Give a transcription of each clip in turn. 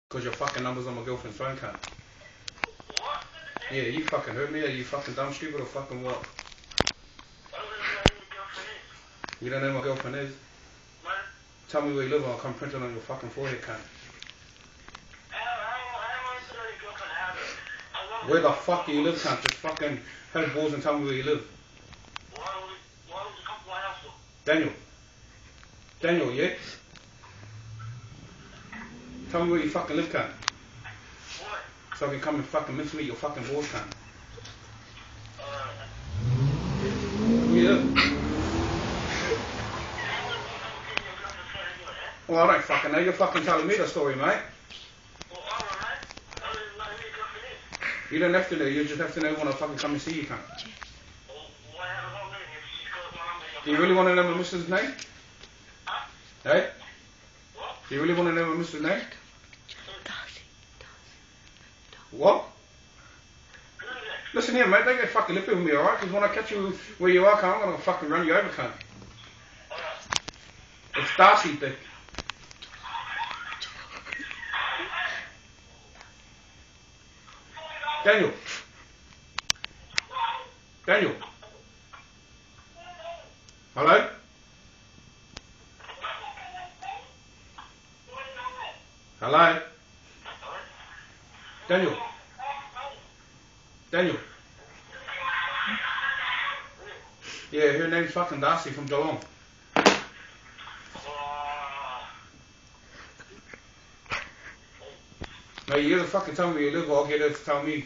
Because your fucking number's on my girlfriend's phone card. What? Yeah, you fucking heard me, or you fucking dumb stupid, or fucking what? I don't know who your girlfriend is. You don't know who my girlfriend is? No. Tell me where you live and I'll come print it on your fucking forehead, cunt. How am I to know your girlfriend? How? Where the fuck do you live, cunt? Just fucking have balls and tell me where you live. Why would you come to my house for? Daniel. Daniel, yeah? Tell me where you fucking live, cunt. What? So I can come and fucking mincemeat your fucking balls, cunt. Where you live? Well, I don't fucking know. You're fucking telling me the story, mate. Well, I don't know. I don't even know who your girlfriend is. You don't have to know. You just have to know when I fucking come and see you, cunt. Well, why have I not known if she's got my number? Do you really want to know my missus' name? Huh? Hey? What? Do you really want to know my missus' name? What? Who is it? Listen here, mate. Don't get fucking lippy with me, alright? Because when I catch you where you are, cunt, I'm going to fucking run you over, cunt. It's Darcy, dick. Daniel. Daniel. Hello? Hello? Daniel. Daniel. Yeah, her name's fucking Darcy from Geelong. No, you either fucking tell me where you live or I'll get her to tell me.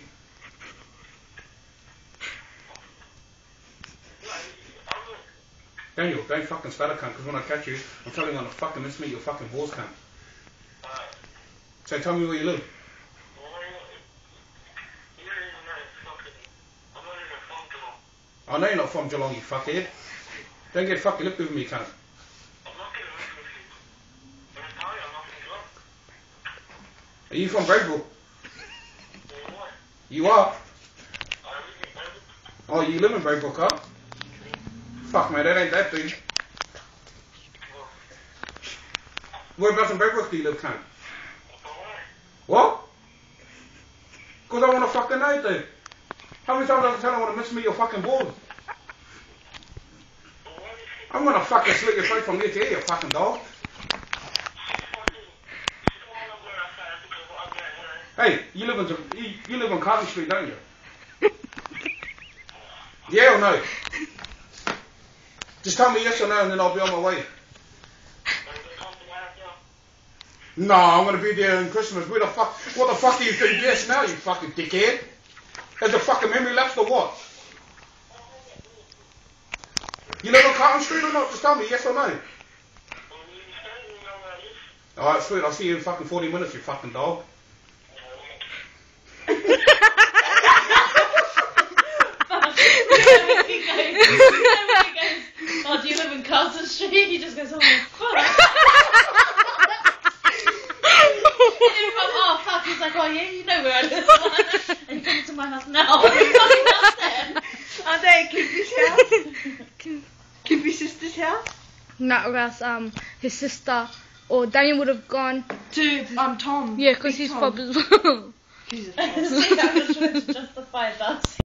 Daniel, don't fucking stutter, cunt, because when I catch you, I'm telling you I'm gonna fucking mincemeat your fucking balls, cunt. So tell me where you live. I know you're not from Geelong, you fuckhead. Don't get fucking lippy with me, cunt. Are you from Braybrook? You are? Oh, you live in Braybrook, huh? Fuck, mate, that ain't that big. Whereabouts in Braybrook do you live, cunt? What? Because I want to fucking know, dude. How many times do I have to tell I want to mincemeat your fucking balls? I'm going to fucking slit your throat from here to here, you fucking dog. Hey, you live on Carlton Street, don't you? Yeah or no? Just tell me yes or no and then I'll be on my way. No, I'm going to be there in Christmas. What the fuck are you doing yes now, you fucking dickhead? Has the fucking memory lapsed or what? You live on Carlton Street or not? Just tell me yes or no. Alright, sweet. I'll see you in fucking 40 minutes, you fucking dog. Oh, do you live in Carlton Street? He just goes, oh my fuck. Oh fuck, he's like, oh yeah, you know where I live. And you come to my house now. What are you coming downstairs? Are they at Kippy's house? Kippy's sister's house? No, that's his sister. Or Daniel would have gone To Tom. yeah, because he's Tom. pub as well. Jesus. See, that was trying to justify that.